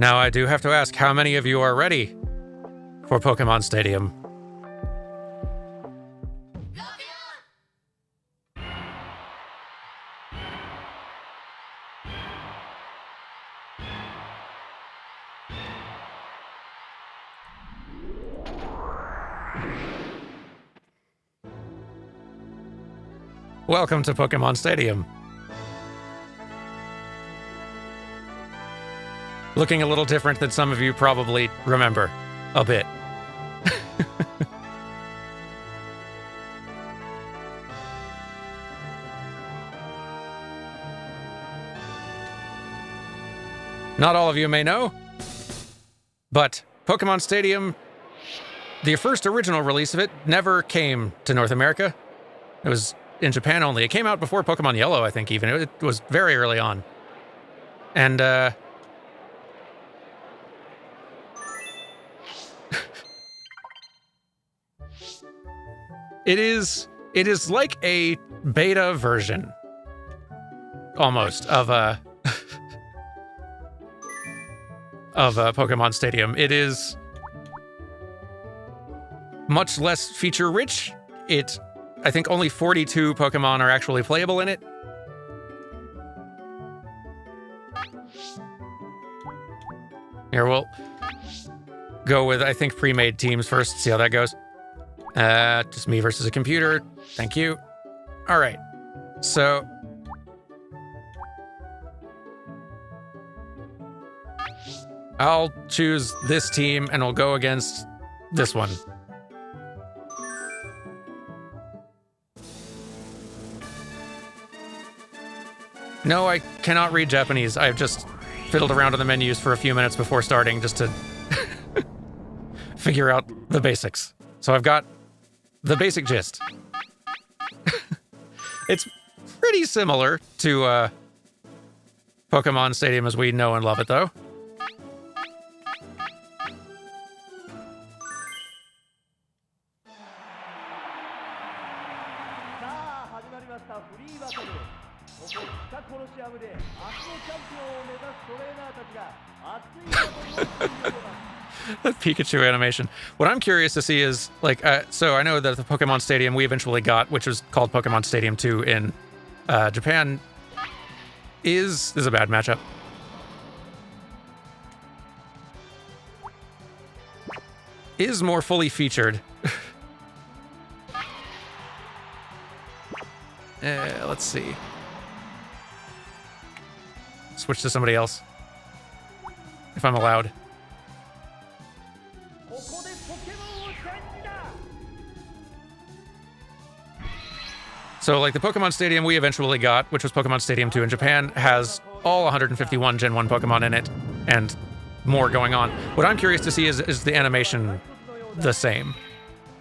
Now I do have to ask, how many of you are ready for Pokemon Stadium? Welcome to Pokemon Stadium. Looking a little different than some of you probably remember. A bit. Not all of you may know, but Pokemon Stadium, the first original release of it, never came to North America. It was in Japan only. It came out before Pokemon Yellow, I think, even. It was very early on. And, It is like a beta version, almost, of Pokemon Stadium. It is much less feature-rich. I think only 42 Pokemon are actually playable in it. Here, we'll go with, I think, pre-made teams first, see how that goes. Just me versus a computer. Thank you. All right. So I'll choose this team and we'll go against this one. No, I cannot read Japanese. I've just fiddled around on the menus for a few minutes before starting just to figure out the basics. So I've got the basic gist. It's pretty similar to Pokemon Stadium as we know and love it, though. That Pikachu animation. What I'm curious to see is, like, so I know that the Pokemon Stadium we eventually got, which was called Pokemon Stadium 2 in Japan, is a bad matchup. Is more fully featured. Let's see. Switch to somebody else. If I'm allowed. So, like, the Pokemon Stadium we eventually got, which was Pokemon Stadium 2 in Japan, has all 151 Gen 1 Pokemon in it, and more going on. What I'm curious to see is the animation the same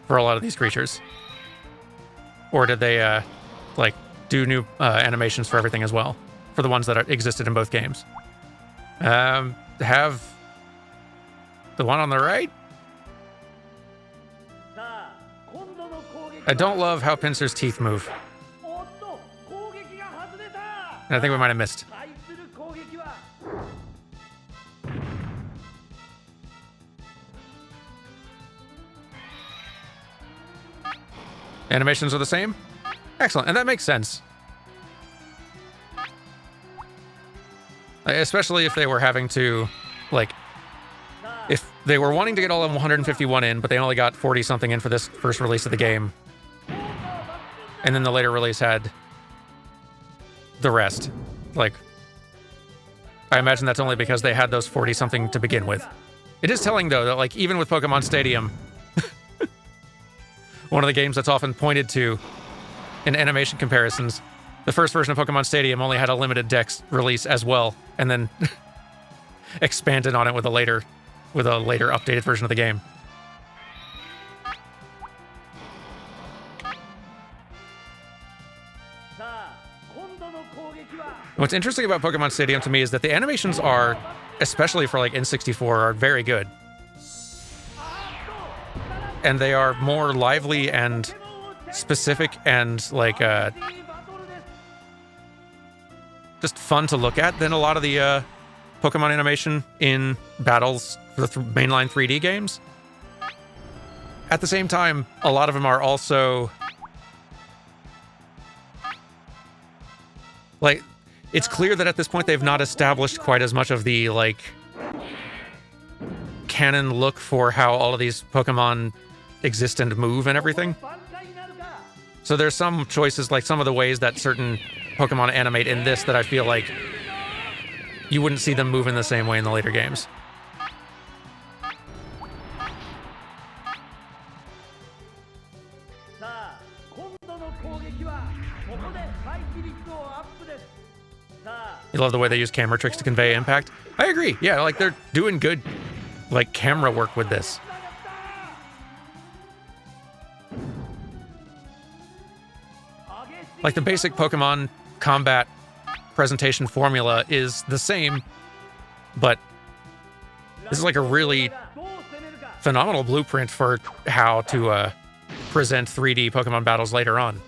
for a lot of these creatures? Or did they, like, do new animations for everything as well? For the ones that existed in both games? Have the one on the right? I don't love how Pinsir's teeth move. And I think we might have missed. Animations are the same? Excellent, and that makes sense. Especially if they were having to, like, if they were wanting to get all of 151 in, but they only got 40-something in for this first release of the game. And then the later release had the rest. Like, I imagine that's only because they had those 40-something to begin with. It is telling, though, that, like, even with Pokemon Stadium, one of the games that's often pointed to in animation comparisons, the first version of Pokemon Stadium only had a limited Dex release as well, and then expanded on it with a later updated version of the game. What's interesting about Pokemon Stadium to me is that the animations are, especially for like N64, are very good. And they are more lively and specific and like just fun to look at than a lot of the Pokemon animation in battles for the mainline 3D games. At the same time, a lot of them are also... like, it's clear that at this point they've not established quite as much of the, like, canon look for how all of these Pokemon exist and move and everything. So there's some choices, like some of the ways that certain Pokemon animate in this that I feel like you wouldn't see them move in the same way in the later games. You love the way they use camera tricks to convey impact? I agree. Yeah, like they're doing good, like, camera work with this. Like the basic Pokemon combat presentation formula is the same, but this is like a really phenomenal blueprint for how to present 3D Pokemon battles later on.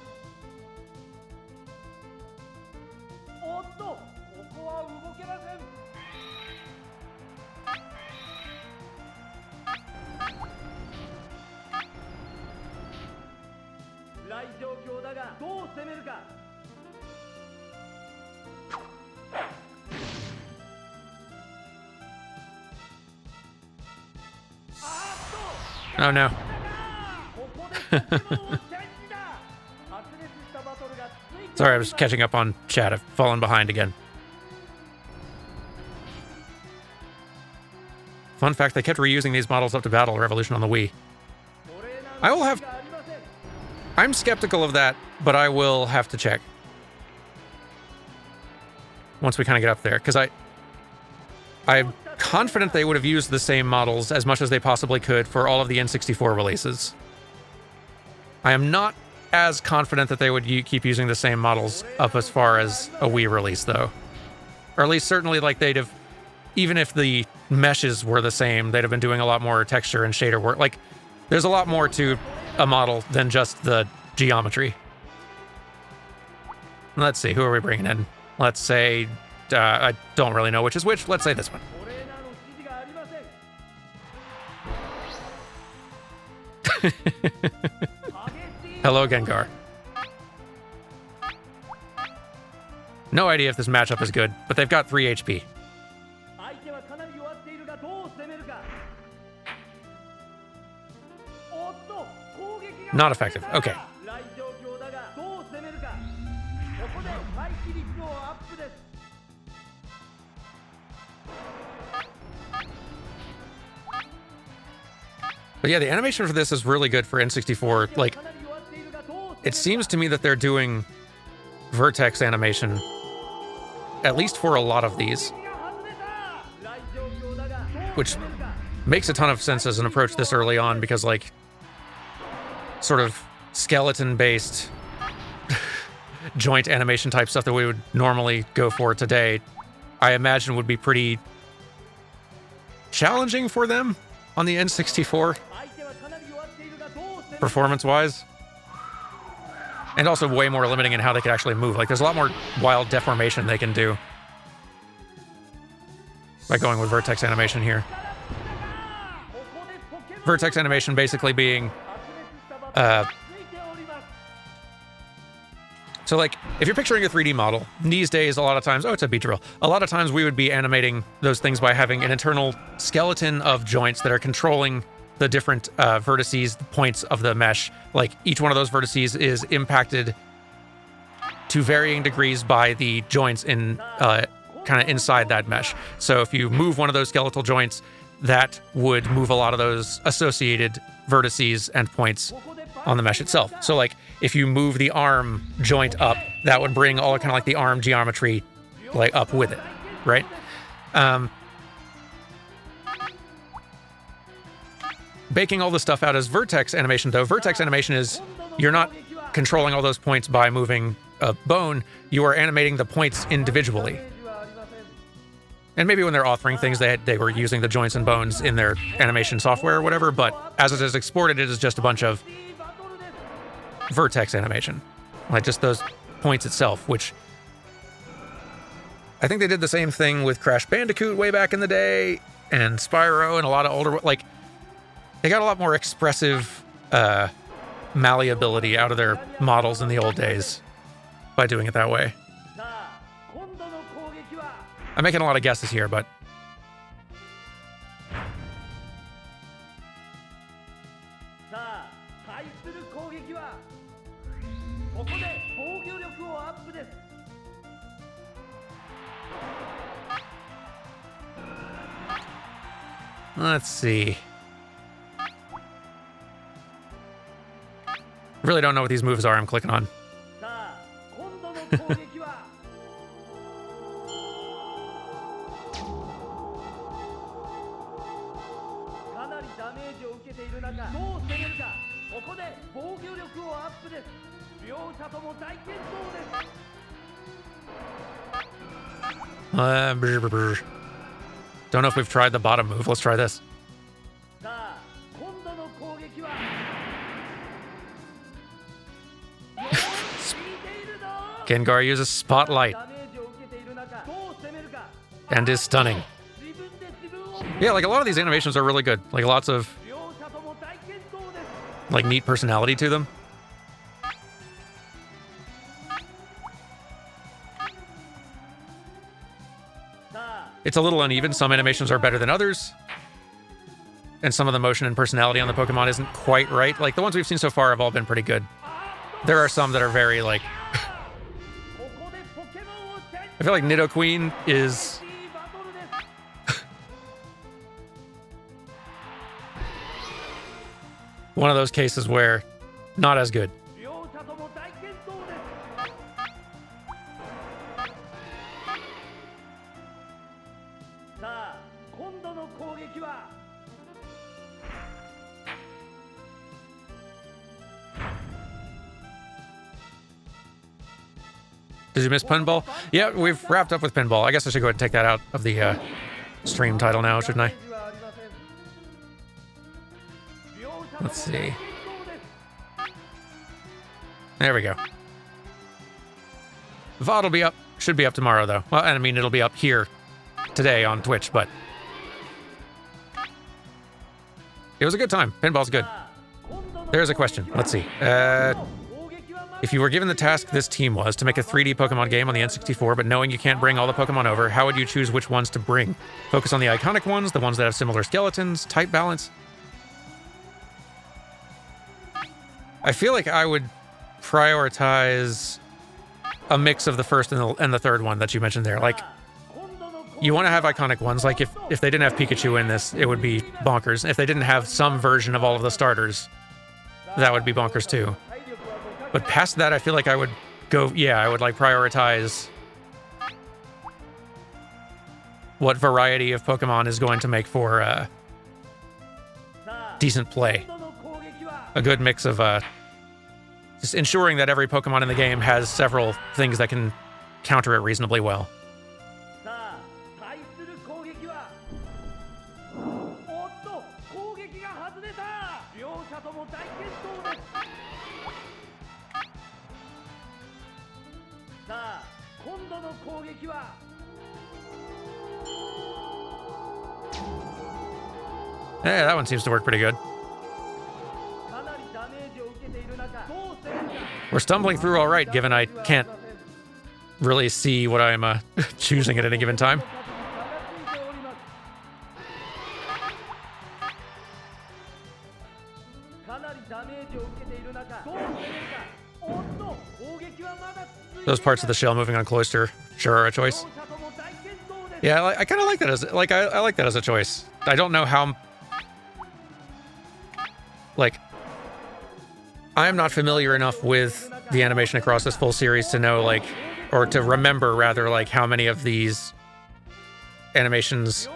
Oh no. Sorry, I was catching up on chat. I've fallen behind again. Fun fact, they kept reusing these models up to Battle Revolution on the Wii. I'm skeptical of that, but I will have to check once we kind of get up there, because I'm confident they would have used the same models as much as they possibly could for all of the N64 releases. I am not as confident that they would keep using the same models up as far as a Wii release, though. Or at least certainly, like, they'd have, even if the meshes were the same, they'd have been doing a lot more texture and shader work. Like, there's a lot more to a model than just the geometry. Let's see, who are we bringing in? Let's say, I don't really know which is which. Let's say this one. Hello, Gengar. No idea if this matchup is good, but they've got 3 HP. Not effective. Okay. But yeah, the animation for this is really good for N64. Like, it seems to me that they're doing vertex animation, at least for a lot of these, which makes a ton of sense as an approach this early on, because, like, sort of skeleton-based joint animation type stuff that we would normally go for today, I imagine would be pretty challenging for them on the N64, performance-wise. And also way more limiting in how they could actually move. Like, there's a lot more wild deformation they can do by going with vertex animation here. Vertex animation basically being... so, like, if you're picturing a 3D model, these days, a lot of times... Oh, it's a beat drill. A lot of times we would be animating those things by having an internal skeleton of joints that are controlling the different vertices, the points of the mesh. Like, each one of those vertices is impacted to varying degrees by the joints in kind of inside that mesh. So if you move one of those skeletal joints, that would move a lot of those associated vertices and points on the mesh itself. So, like, if you move the arm joint up, that would bring all kind of like the arm geometry, like, up with it, right? Baking all this stuff out as vertex animation, though. Vertex animation is, you're not controlling all those points by moving a bone, you are animating the points individually. And maybe when they're authoring things, they were using the joints and bones in their animation software or whatever, but as it is exported, it is just a bunch of vertex animation. Like, just those points itself, which I think they did the same thing with Crash Bandicoot way back in the day, and Spyro, and a lot of older, like, they got a lot more expressive malleability out of their models in the old days by doing it that way. I'm making a lot of guesses here, but let's see. Really don't know what these moves are I'm clicking on. Don't know if we've tried the bottom move. Let's try this. Gengar uses Spotlight and is stunning. Yeah, like a lot of these animations are really good. Like lots of like neat personality to them. It's a little uneven. Some animations are better than others. And some of the motion and personality on the Pokemon isn't quite right. Like the ones we've seen so far have all been pretty good. There are some that are very like... I feel like Nidoqueen is... one of those cases where not as good. Did you miss Pinball? Yeah, we've wrapped up with Pinball. I guess I should go ahead and take that out of the stream title now, shouldn't I? Let's see. There we go. VOD will be up. Should be up tomorrow, though. Well, I mean, it'll be up here today on Twitch, but... it was a good time. Pinball's good. There's a question. Let's see. If you were given the task this team was to make a 3D Pokemon game on the N64, but knowing you can't bring all the Pokemon over, how would you choose which ones to bring? Focus on the iconic ones, the ones that have similar skeletons, type balance? I feel like I would prioritize a mix of the first and the third one that you mentioned there. Like, you want to have iconic ones. Like, if they didn't have Pikachu in this, it would be bonkers. If they didn't have some version of all of the starters, that would be bonkers too. But past that, I feel like I would go, yeah, I would like prioritize what variety of Pokemon is going to make for decent play. A good mix of just ensuring that every Pokemon in the game has several things that can counter it reasonably well. Yeah, that one seems to work pretty good. We're stumbling through all right, given I can't really see what I'm choosing at any given time. Those parts of the shell moving on Cloyster sure are a choice. Yeah, I kind of like that as I like that as a choice. I don't know how. Like, I'm not familiar enough with the animation across this full series to know, like, or to remember rather, like, how many of these animations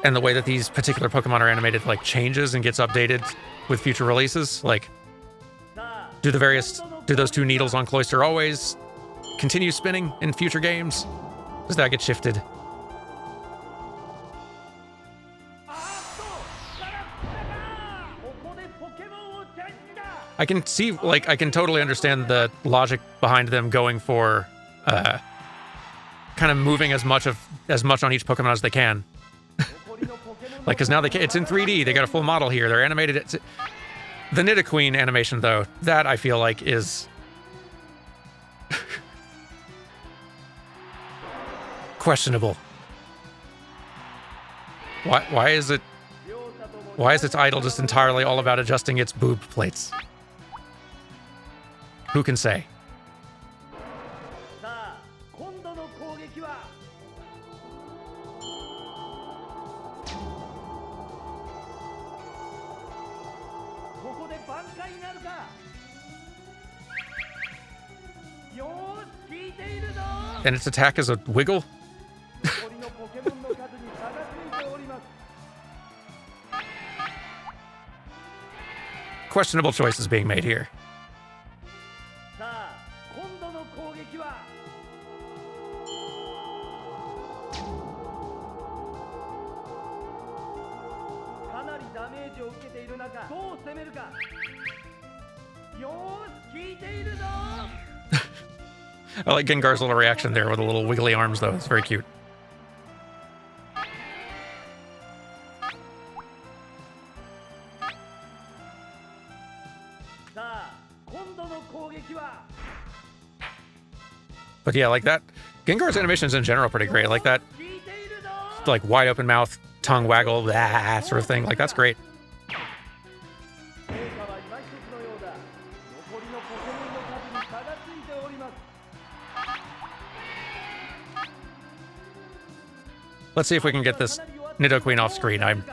and the way that these particular Pokemon are animated, like, changes and gets updated with future releases. Like, do those two needles on Cloyster always continue spinning in future games? Does that get shifted? I can see, like, I can totally understand the logic behind them going for kind kind of moving as much on each Pokemon as they can. Like, because now it's in 3D. They got a full model here. They're animated. The Nidoqueen animation, though, that I feel like is questionable. Why is its idol just entirely all about adjusting its boob plates? Who can say? And its attack is a wiggle? Questionable choices being made here. I like Gengar's little reaction there with the little wiggly arms, though. It's very cute. But yeah, like that. Gengar's animations in general are pretty great. Like that, like wide open mouth, tongue waggle, that sort of thing. Like, that's great. Let's see if we can get this Nidoqueen off screen. I'm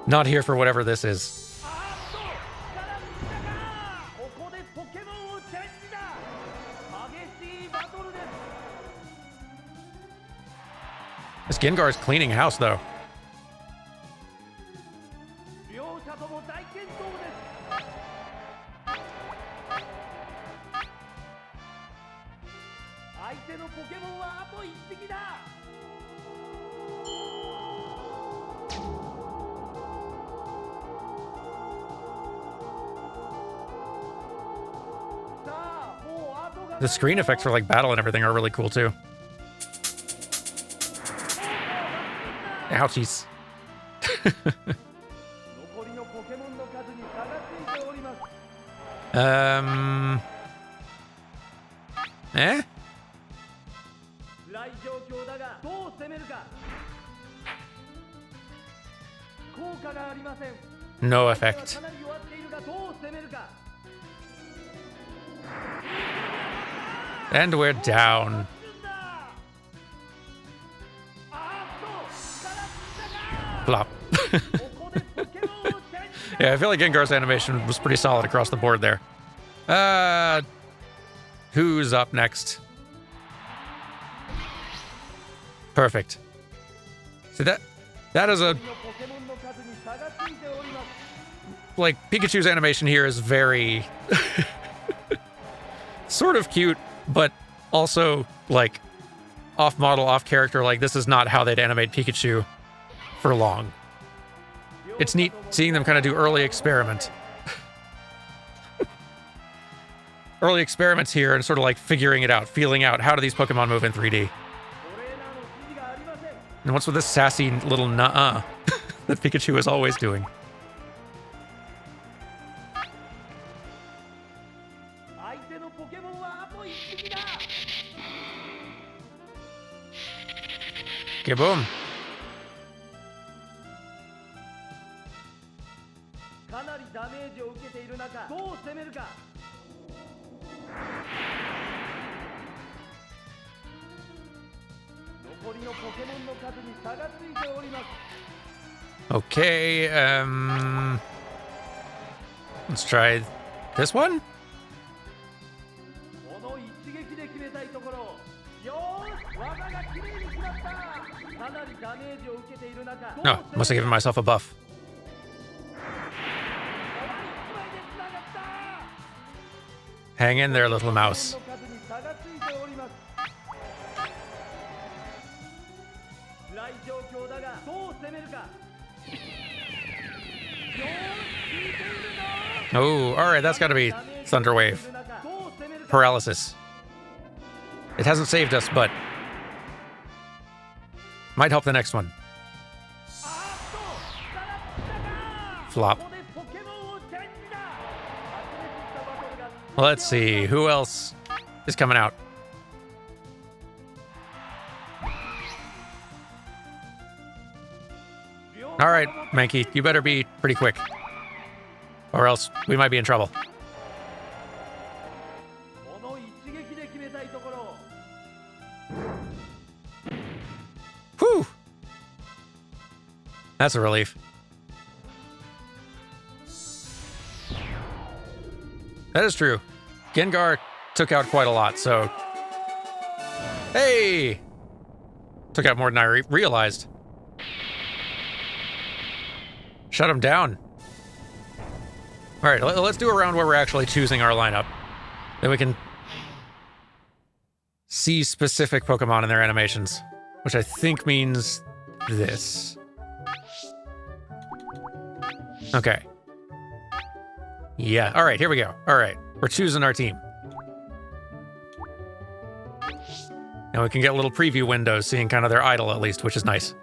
not here for whatever this is. This Gengar's cleaning house, though. The screen effects for like battle and everything are really cool too. Ouchies. Eh? No effect. And we're down. Flop. Yeah, I feel like Gengar's animation was pretty solid across the board there. Who's up next? Perfect. See, that is a... Like, Pikachu's animation here is very... sort of cute, but also, like, off-model, off-character. Like, this is not how they'd animate Pikachu for long. It's neat seeing them kind of do early experiment. Early experiments here and sort of like figuring it out, feeling out how do these Pokemon move in 3D. And what's with this sassy little nuh-uh that Pikachu is always doing? Kaboom. Okay, let's try this one. No, must have given myself a buff. Hang in there, little mouse. Oh, all right, that's got to be Thunder Wave. Paralysis. It hasn't saved us, but might help the next one. Flop. Let's see, who else is coming out? All right, Mankey, you better be pretty quick, or else we might be in trouble. Whew! That's a relief. That is true. Gengar took out quite a lot, so... Hey! Took out more than I realized. Shut him down. All right, let's do a round where we're actually choosing our lineup. Then we can see specific Pokemon in their animations, which I think means this. Okay. Yeah, all right, here we go. All right, we're choosing our team. And we can get little preview windows seeing kind of their idol at least, which is nice.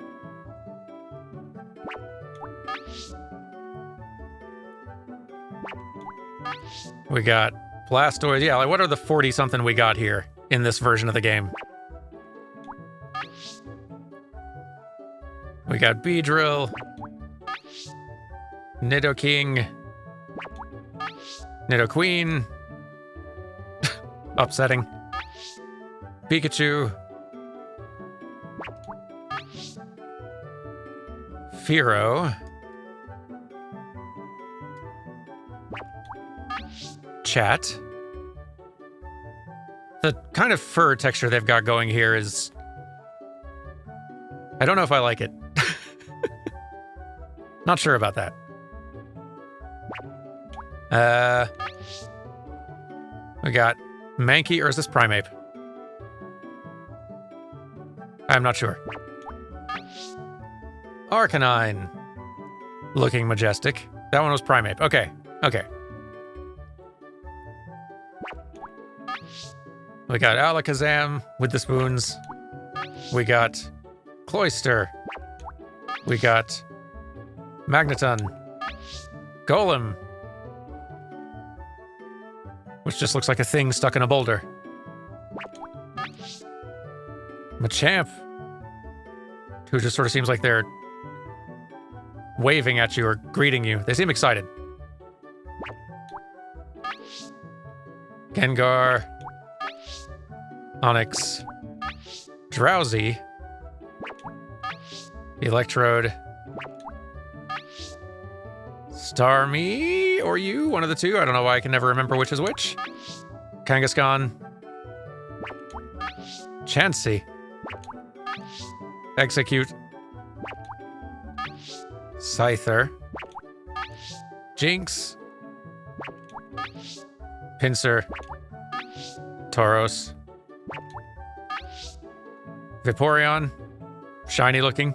We got Blastoise. Yeah, like what are the 40-something we got here in this version of the game? We got Beedrill, Nidoking, Nidoqueen, upsetting, Pikachu, Fearow, Chat. The kind of fur texture they've got going here is... I don't know if I like it. Not sure about that. We got Mankey, or is this Primeape? I'm not sure. Arcanine. Looking majestic. That one was Primeape. Okay, okay. We got Alakazam with the spoons. We got Cloyster. We got Magneton. Golem. Which just looks like a thing stuck in a boulder. Machamp. Who just sort of seems like they're waving at you or greeting you. They seem excited. Gengar. Onyx. Drowsy. Electrode. Starmie, or you, one of the two. I don't know why I can never remember which is which. Kangaskhan. Chansey. Execute. Scyther. Jinx. Pinsir. Tauros. Vaporeon. Shiny looking.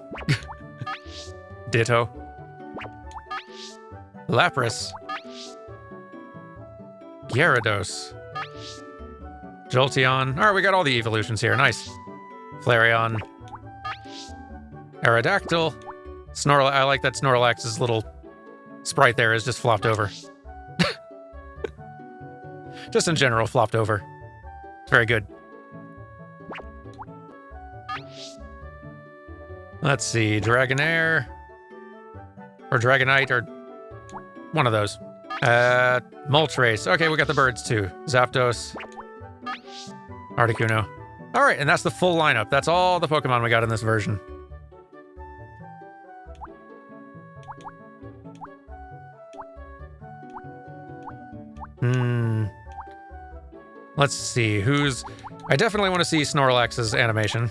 Ditto. Lapras. Gyarados. Jolteon. Alright, we got all the evolutions here. Nice. Flareon. Aerodactyl. Snorlax. I like that Snorlax's little sprite there is just flopped over. Just in general, flopped over. It's very good. Let's see. Dragonair. Or Dragonite, or one of those. Moltres. Okay, we got the birds too. Zapdos. Articuno. Alright, and that's the full lineup. That's all the Pokemon we got in this version. Let's see, who's... I definitely want to see Snorlax's animation.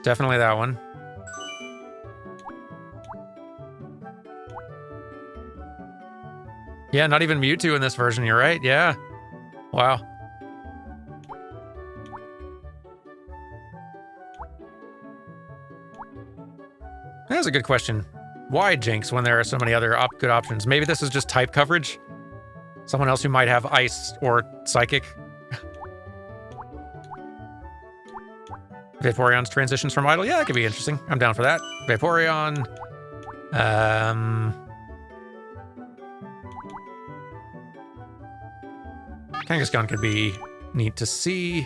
Definitely that one. Yeah, not even Mewtwo in this version, you're right, yeah. Wow. That's a good question. Why Jinx when there are so many other good options? Maybe this is just type coverage? Someone else who might have Ice or Psychic? Vaporeon's transitions from Idle? Yeah, that could be interesting. I'm down for that. Vaporeon. Kangaskhan could be neat to see.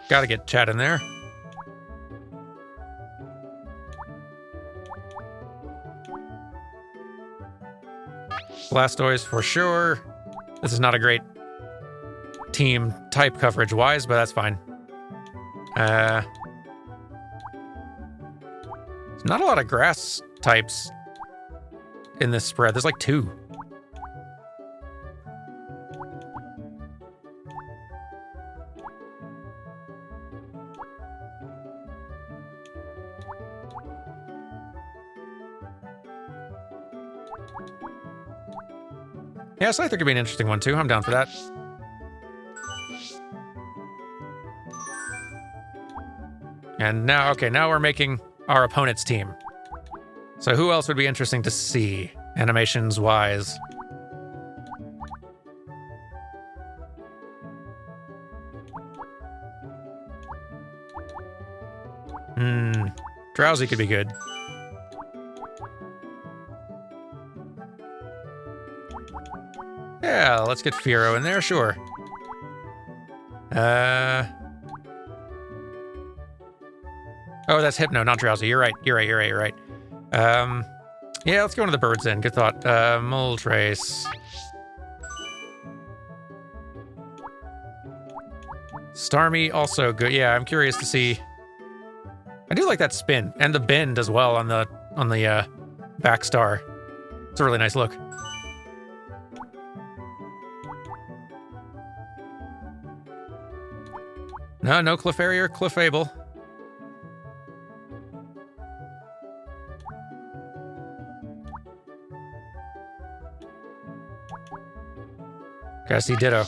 Gotta get Chad in there. Blastoise for sure. This is not a great team type coverage wise, but that's fine. There's not a lot of grass types in this spread. There's like 2. Yeah, Scyther could be an interesting one too. I'm down for that. And now, okay, now we're making our opponent's team. So who else would be interesting to see, animations-wise? Drowsy could be good. Yeah, let's get Fearow in there, sure. Oh, that's Hypno, not Drowsy. You're right. Yeah, let's go into the birds then. Good thought. Moltres. Starmie, also good. Yeah, I'm curious to see. I do like that spin and the bend as well on the back star. It's a really nice look. No Clefairy or Clefable. Gotta see Ditto.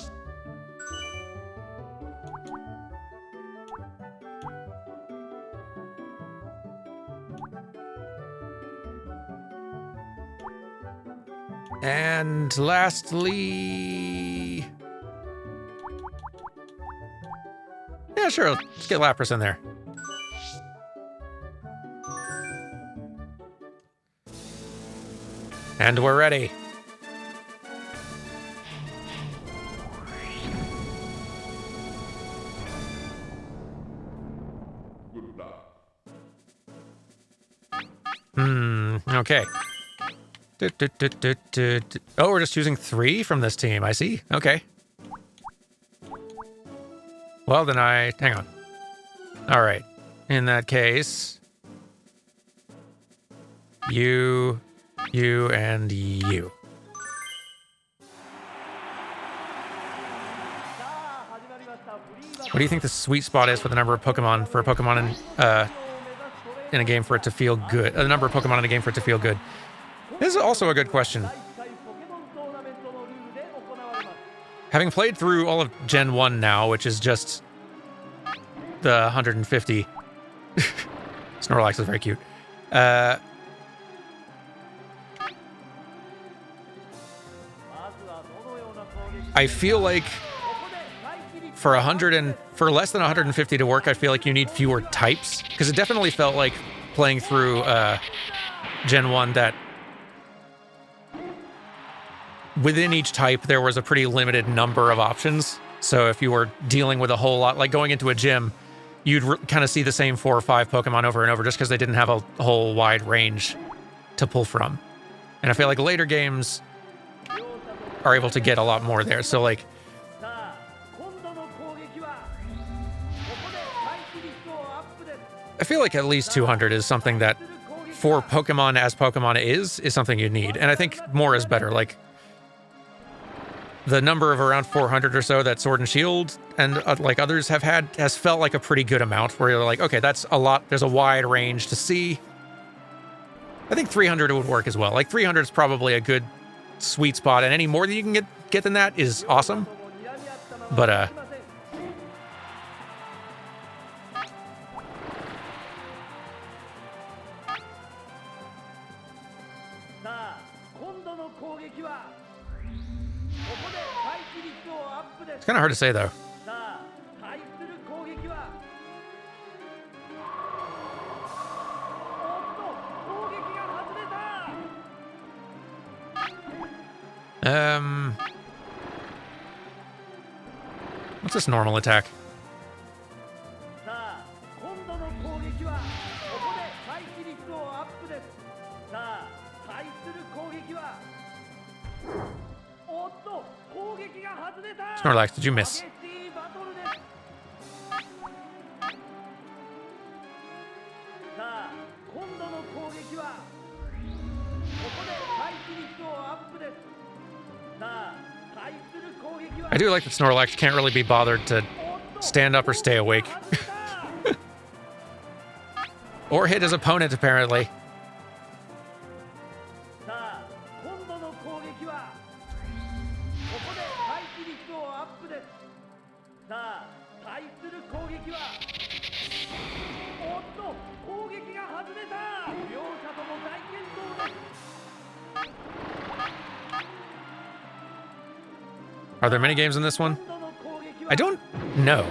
And lastly... Yeah, sure, let's get Lapras in there. And we're ready. Okay. Oh, we're just choosing 3 from this team. I see. Okay. Well, then hang on. All right. In that case, you, and you. What do you think the sweet spot is for the number of Pokemon for a Pokemon in a game for it to feel good? The number of Pokemon in a game for it to feel good. This is also a good question. Having played through all of Gen 1 now, which is just the 150. Snorlax is very cute. I feel like for less than 150 to work, I feel like you need fewer types, because it definitely felt like playing through Gen 1 that within each type there was a pretty limited number of options. So if you were dealing with a whole lot, like going into a gym, you'd kind of see the same 4 or 5 Pokemon over and over just because they didn't have a whole wide range to pull from. And I feel like later games are able to get a lot more there. So like, I feel like at least 200 is something that for Pokemon as Pokemon is something you need. And I think more is better. Like the number of around 400 or so that Sword and Shield and like others have had has felt like a pretty good amount where you're like, okay, that's a lot. There's a wide range to see. I think 300 would work as well. Like 300 is probably a good sweet spot, and any more that you can get than that is awesome. But It's kind of hard to say, though. What's this normal attack? Snorlax, did you miss? I do like that Snorlax can't really be bothered to stand up or stay awake. Or hit his opponent, apparently. Are there many games in this one? I don't know.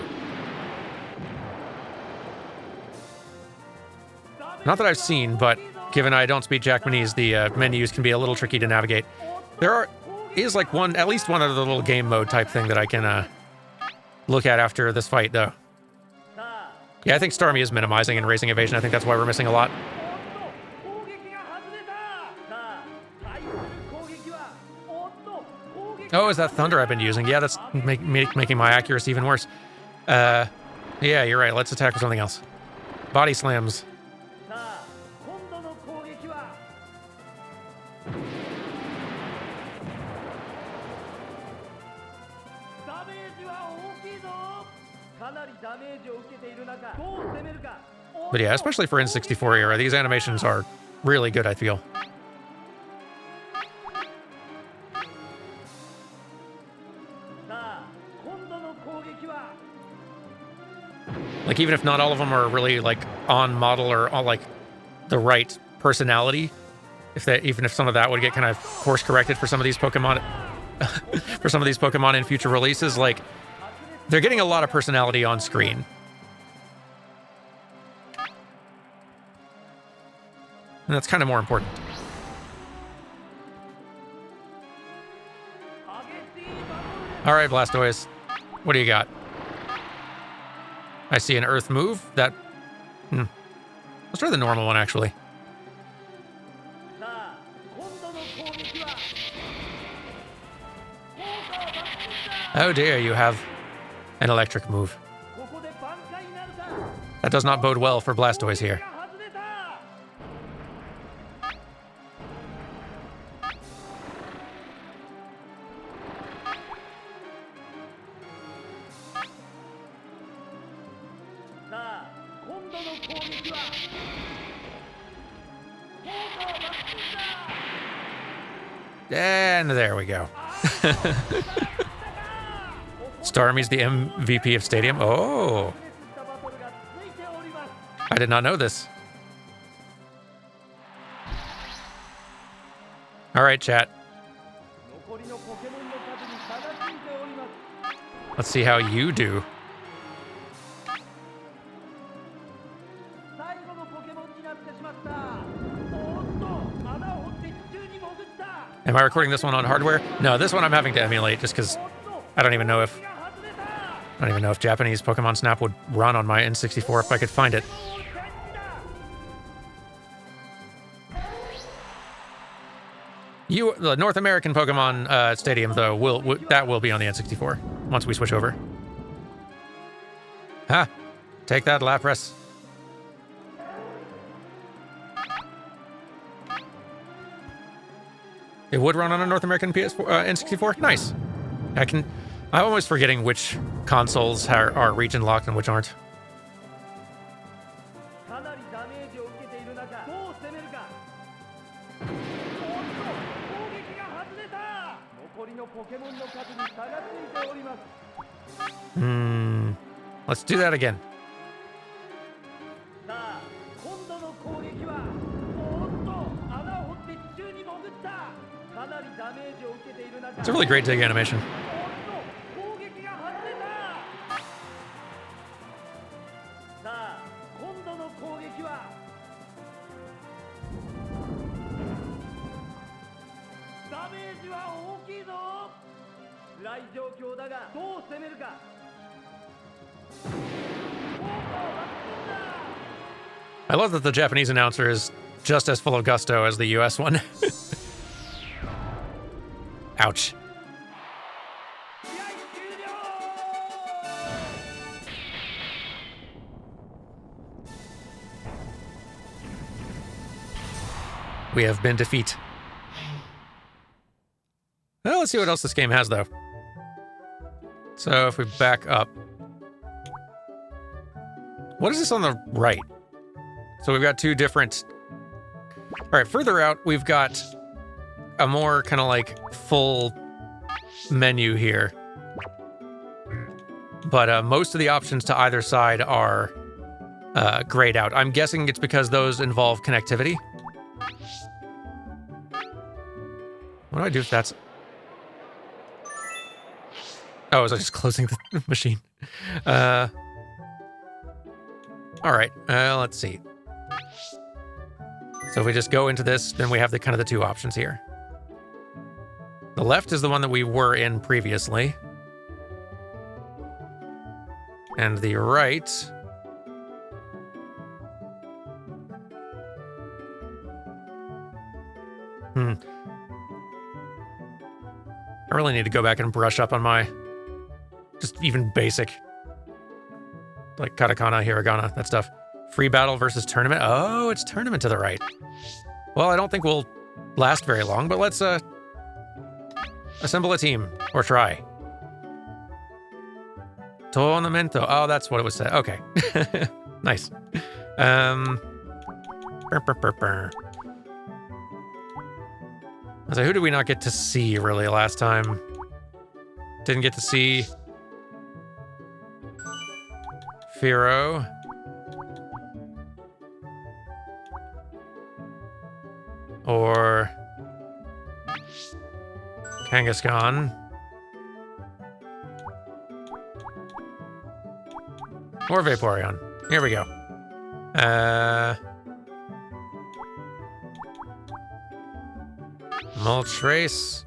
Not that I've seen, but given I don't speak Japanese, the menus can be a little tricky to navigate. There is like at least one other little game mode type thing that I can look at after this fight, though. Yeah, I think Starmie is minimizing and raising evasion. I think that's why we're missing a lot. Oh, is that Thunder I've been using? Yeah, that's making my accuracy even worse. Yeah, you're right. Let's attack with something else. Body slams. But yeah, especially for N64 era, these animations are really good, I feel. Like, even if not all of them are really, like, on model or all, like, the right personality, even if some of that would get kind of course-corrected for some of these Pokemon, for some of these Pokemon in future releases, like, they're getting a lot of personality on screen. And that's kind of more important. All right, Blastoise, what do you got? I see an Earth move. Let's try the normal one, actually. Oh dear, you have an electric move. That does not bode well for Blastoise here. And there we go. Starmie's the MVP of Stadium. Oh. I did not know this. All right, chat. Let's see how you do. Am I recording this one on hardware? No, this one I'm having to emulate just because I don't even know if Japanese Pokemon Snap would run on my N64 if I could find it. The North American Pokemon Stadium, though, will be on the N64 once we switch over. Ha! Take that, Lapras. It would run on a North American N64? Nice. I'm always forgetting which consoles are region locked and which aren't. Let's do that again. It's a really great dig animation. I love that the Japanese announcer is just as full of gusto as the US one. Ouch. We have been defeated. Well, let's see what else this game has, though. So if we back up. What is this on the right? So we've got two different... All right, further out, we've got a more kind of like full menu here. But most of the options to either side are grayed out. I'm guessing it's because those involve connectivity. What do I do if that's... Oh, was I just closing the machine? All right, let's see. So if we just go into this, then we have the kind of the two options here. The left is the one that we were in previously. And the right... I really need to go back and brush up on my... just even basic... like katakana, hiragana, that stuff. Free battle versus tournament. Oh, it's tournament to the right. Well, I don't think we'll last very long, but let's assemble a team, or try. Tornamento. Oh, that's what it was said. Okay. Nice. So who did we not get to see, really, last time? Didn't get to see... Firo. Or... Kangaskhan. Or Vaporeon. Here we go. Moltres.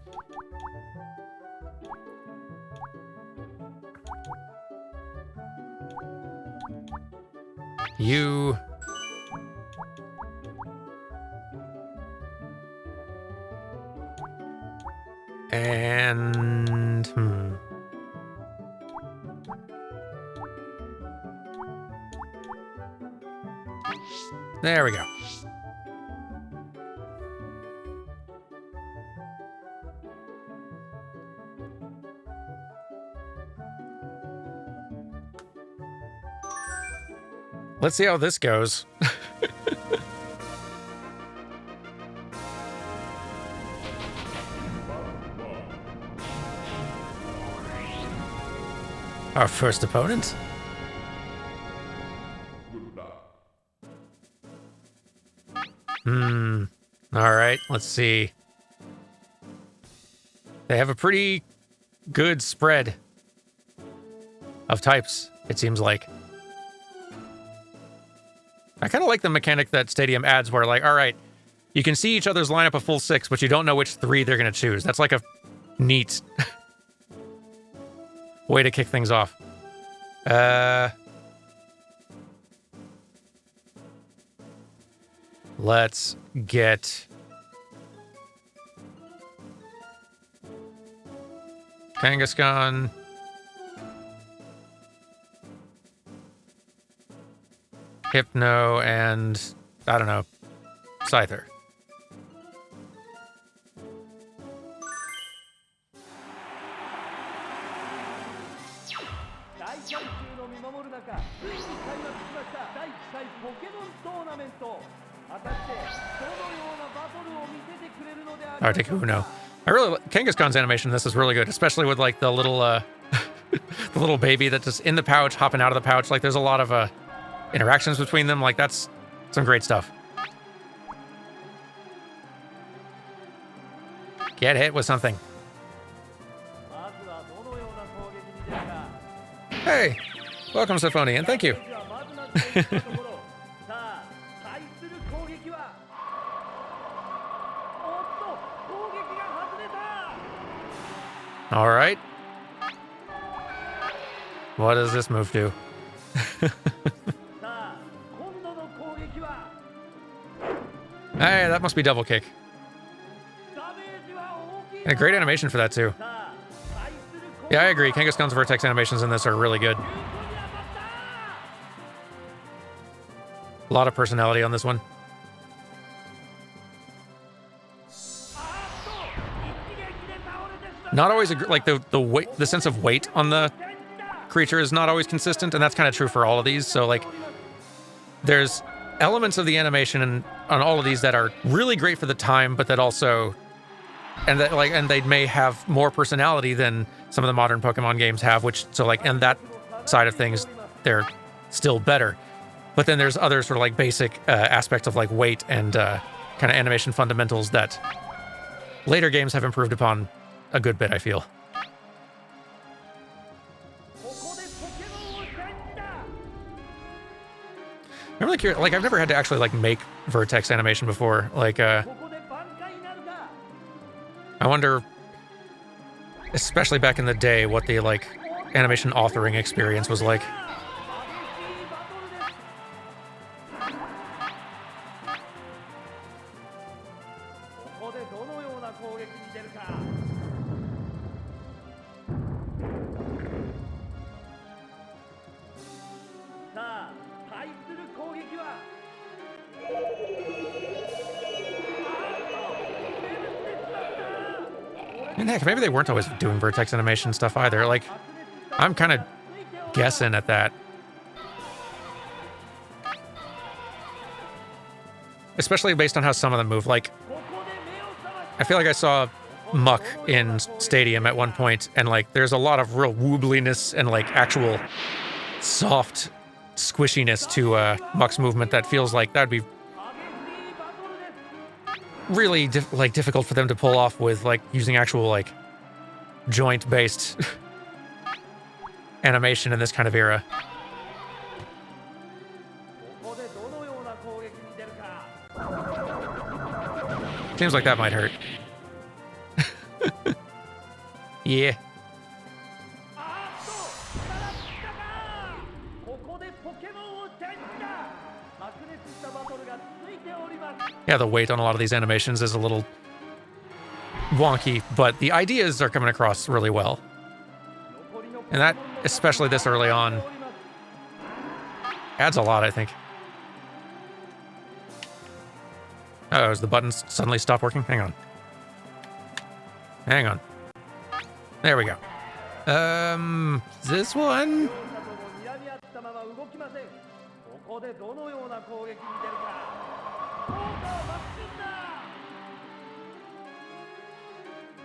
You... And... There we go. Let's see how this goes. Our first opponent? Alright, let's see. They have a pretty good spread of types, it seems like. I kind of like the mechanic that Stadium adds where, like, alright, you can see each other's lineup of full 6, but you don't know which 3 they're going to choose. That's like a neat way to kick things off. Let's get Kangaskhan. Hypno and, I don't know, Scyther. Articuno. I really Kangaskhan's animation in this is really good, especially with like the little the little baby that's just in the pouch, hopping out of the pouch. Like there's a lot of interactions between them. Like that's some great stuff. Get hit with something. Hey, welcome, Symphony, and thank you. All right. What does this move do? Hey, that must be double kick. And a great animation for that, too. Yeah, I agree. Kangaskhan's Vertex animations in this are really good. A lot of personality on this one. Not always, like, the weight, the sense of weight on the creature is not always consistent, and that's kind of true for all of these. So, like, there's elements of the animation on all of these that are really great for the time, but that also, and they may have more personality than some of the modern Pokemon games have, which, so like, and that side of things, they're still better. But then there's other sort of like basic aspects of like weight and kind of animation fundamentals that later games have improved upon a good bit, I feel. I'm really curious, like, I've never had to actually, like, make Vertex animation before. Like, I wonder, especially back in the day, what the, like, animation authoring experience was like. And heck, maybe they weren't always doing Vertex animation stuff either. Like, I'm kind of guessing at that. Especially based on how some of them move. Like, I feel like I saw Muck in Stadium at one point, and like, there's a lot of real woobliness and like actual soft squishiness to Muck's movement that feels like that'd be really difficult for them to pull off with like using actual like joint-based animation in this kind of era. Seems like that might hurt. Yeah. Yeah, the weight on a lot of these animations is a little wonky, but the ideas are coming across really well. And that, especially this early on, adds a lot, I think. Oh, is the buttons suddenly stop working? Hang on. Hang on. There we go. This one?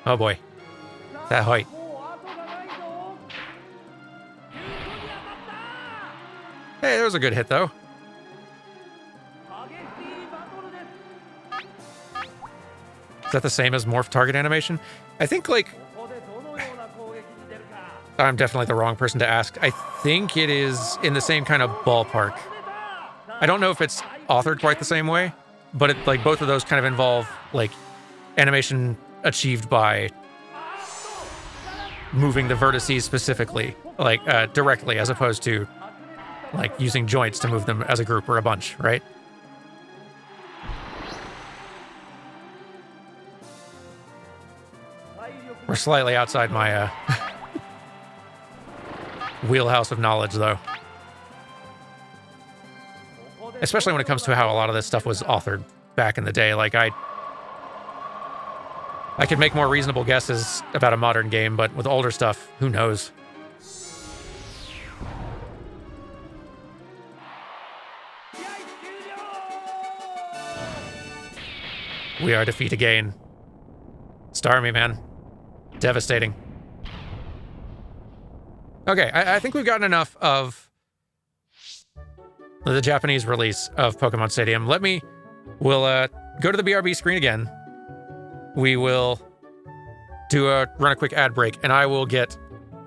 Oh boy. That height. Hey, there was a good hit, though. Is that the same as morph target animation? I think, like, I'm definitely the wrong person to ask. I think it is in the same kind of ballpark. I don't know if it's authored quite the same way, but it, like, both of those kind of involve like animation achieved by moving the vertices specifically, like directly, as opposed to like using joints to move them as a group or a bunch, right? We're slightly outside my wheelhouse of knowledge, though. Especially when it comes to how a lot of this stuff was authored back in the day. Like, I could make more reasonable guesses about a modern game, but with older stuff, who knows? We are defeat again. Starmie, man. Devastating. Okay, I think we've gotten enough of the Japanese release of Pokemon Stadium. We'll go to the BRB screen again. We will to run a quick ad break, and I will get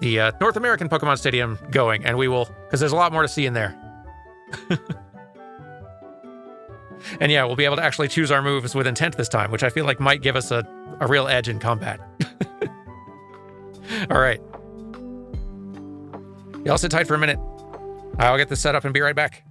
the North American Pokemon Stadium going, and we will, because there's a lot more to see in there. And yeah, we'll be able to actually choose our moves with intent this time, which I feel like might give us a real edge in combat. All right. Y'all sit tight for a minute. I'll get this set up and be right back.